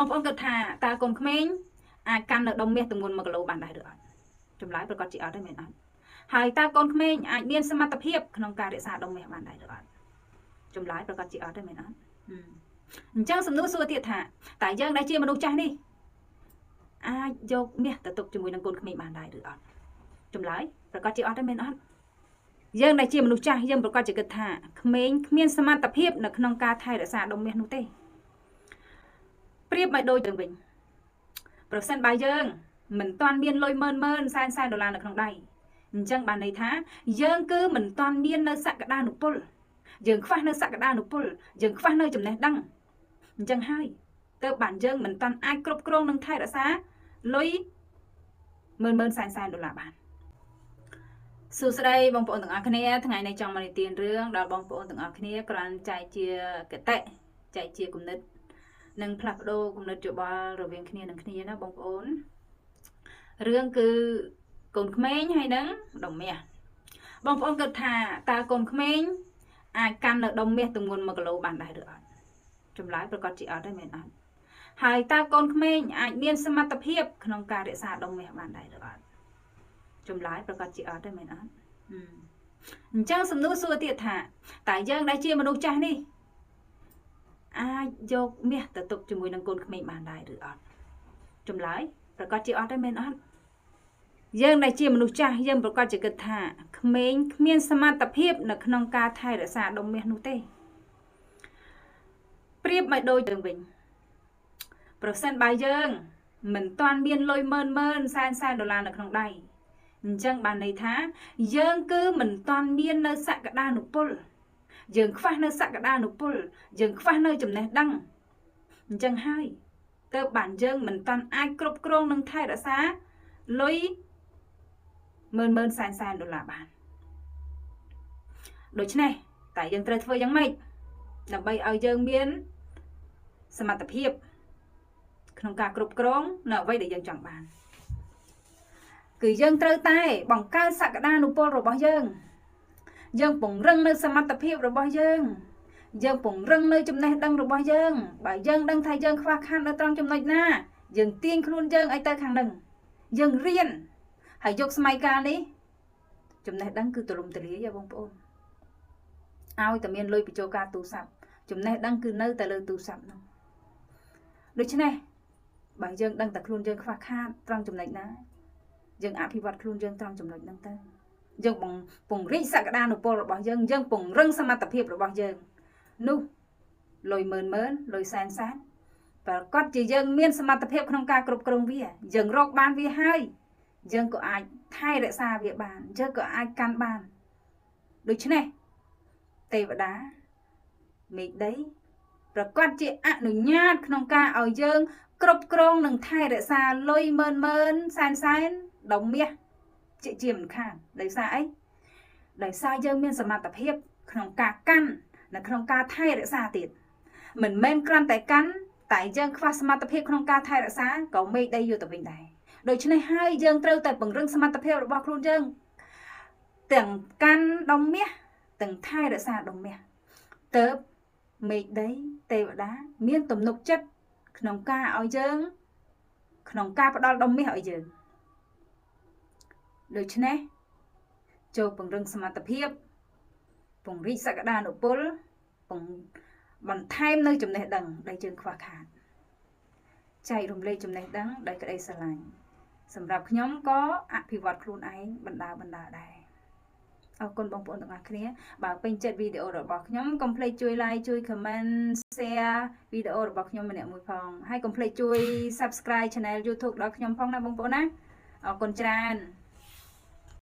phong cực thà ta còn khmeng can được đông miết từng nguồn một lỗ bàn đại được chùm láiประกอบchỉ ở đây mình ăn hai ta còn khmeng miênสมรรถភាពក្នុងការរក្សាđông miếtបានដែរđượcជុំឡាយប្រកាសជាអត់ទេមែនអត់អញ្ចឹងសំណួរសួរទៀតថាតើយើងដែលជាមនុស្សចាស់នេះអាចយកមាសទៅទុកជាមួយនឹងកូនក្មេងបានដែរឬអត់ជុំឡាយប្រកាសជាអត់ទេមែនអត់យើងដែលជាមនុស្សចាស់យើងប្រកាសជាគិតថាក្មេងគ្មានសមត្ថភាពនៅក្នុងការថែរក្សាដុំមាសនោះទេប្រៀបមកដូចទៅវិញប្រសិនបើយើងមិនទាន់មានលុយម៉ឺនសែនដុល្លារនៅក្នុងដៃអញ្ចឹងបានន័យថាយើងគឺមិនទាន់មាននៅសក្តានុពលយើងខ្វះនៅសក្តានុពលយើងខ្វះនៅចំណេះដឹងអញ្ចឹងហើយទៅបានយើងមិនតាន់អាចគ្រប់គ្រងនឹងថែរក្សាលុយម៉ឺនសែនដុល្លារបានសួស្តីបងប្អូនទាំងអស់គ្នាថ្ងៃនេះចង់មកនិទានរឿងដល់បងប្អូនទាំងអស់គ្នាគ្រាន់ចែកជាគតិចែកជាគំនិតនិងផ្លាស់ប្ដូរគំនិតយោបល់រវាងគ្នានឹងគ្នាណាបងប្អូនរឿងគឺកូនក្មេងហើយនឹងដុំមាសបងប្អូនគិតថាតើកូនក្មេងអាចកាន់នៅដុំមាសទម្ងន់1គីឡូបានដែរឬអត់ចម្លើយប្រកាសជាអត់ទេមែនអត់ហើយតើកូនក្មេងអាចមានសមត្ថភាពក្នុងការរក្សាដុំមាសបានដែរឬអត់ចម្លើយប្រកាសជាអត់ទេមែនអត់អញ្ចឹងសំណួរសួរទៀតថាតើយើងដែលជាមនុស្សចាស់នេះអាចយកមាសទៅទុកជាមួយនឹងកូនក្មេងបានដែរឬអត់ចម្លើយប្រកាសជាអត់ទេមែនអត់យើងដែលជាមនុស្សចាស់យើងប្រកាសជាគិតថាក្មេងគ្មានសមត្ថភាពនៅក្នុងការថែរក្សាដុំមាសនោះទេប្រៀបមកដូចទៅវិញប្រសិនបើយើងមិនទាន់មានលុយម៉ឺនសែនដុល្លារនៅក្នុងដៃអញ្ចឹងបានន័យថាយើងគឺមិនទាន់មាននៅសក្តានុពលយើងខ្វះនៅសក្តានុពលយើងខ្វះនៅចំណេះដឹងអញ្ចឹងហើយទើបបានយើងមិនទាន់អាចគ្រប់គ្រងនឹងថែរក្សាលុយម៉ឺនសែនដុល្លារបានដូច្នេះតែយើងត្រូវធ្វើយ៉ាងម៉េចដើម្បីឲ្យយើងមានសមត្ថភាពក្នុងការគ្រប់គ្រងនៅអ្វីដែលយើងចង់បានគឺយើងត្រូវតែបង្កើនសក្តានុពលរបស់យើងពង្រឹងនៅសមត្ថភាពរបស់យើងពង្រឹងនៅចំណេះដឹងរបស់យើងបើយើងដឹងថាយើងខ្វះខាតនៅត្រង់ចំណុចណាយើងទាញខ្លួនយើងឲ្យទៅខាងនឹងយើងរៀនហើយយកសម័យកាលនេះចំណេះដឹងគឺទូលំទូលាយបងប្អូនឲ្យតែមានលុយបញ្ចូលការទូរស័ព្ទចំណេះដឹងគឺនៅតែលើទូរស័ព្ទនោះដូច្នេះបើយើងដឹងតែខ្លួនយើងខ្វះខាតត្រង់ចំណុចណាយើងអភិវឌ្ឍខ្លួនយើងត្រង់ចំណុចហ្នឹងទៅយើងពង្រីកសក្តានុពលរបស់យើងពង្រឹងសមត្ថភាពរបស់យើងនោះលុយម៉ឺនលុយសែនប្រកាសជាយើងមានសមត្ថភាពក្នុងការគ្រប់គ្រងវាយើងរកបានវាហើយយើងក៏អាចថែរក្សាវាបានយើងក៏អាចកាន់បានដូច្នេះទេវតាមេឃដីប្រកាសជាអនុញ្ញាតក្នុងការឲ្យយើងគ្រប់គ្រងនិងថែរក្សាលុយម៉ឺនសែនដុំមាសជាមិនខានដោយសារអីដោយសារយើងមានសមត្ថភាពក្នុងការកាន់នៅក្នុងការថែរក្សាទៀតមិនមែនគ្រាន់តែកាន់តែយើងខ្វះសមត្ថភាពក្នុងការថែរក្សាក៏មេឃដីយកទៅវិញដែរដូច្នេះហើយយើងត្រូវតែពង្រឹងសមត្ថភាពរបស់ខ្លួនយើងទាំងកាន់ដុំមាសទាំងថែរក្សាដុំមាសទើបមេឃដីទេវតាមានទំនុកចិត្តក្នុងការឲ្យយើងក្នុងការផ្ដល់ដុំមាសឲ្យយើងដូច្នេះចូលពង្រឹងសមត្ថភាពពង្រីកសក្តានុពលបន្ថែមនៅចំណេះដឹងដែលយើងខ្វះខាតចែករំលែកចំណេះដឹងដោយក្តីស្រឡាញ់សម្រាប់ខ្ញុំក៏អភិវឌ្ឍខ្លួនឯងបណ្ដាដែរអរគុណបងប្អូនទាំងអស់គ្នាបើពេញចិត្តវីដេអូរបស់ខ្ញុំកុំភ្លេចជួយ like ជួយ comment share វីដេអូរបស់ខ្ញុំម្នាក់មួយផងហើយកុំភ្លេចជួយ subscribe channel YouTube ដល់ខ្ញុំផងណាបងប្អូនណាអរគុណច្រើន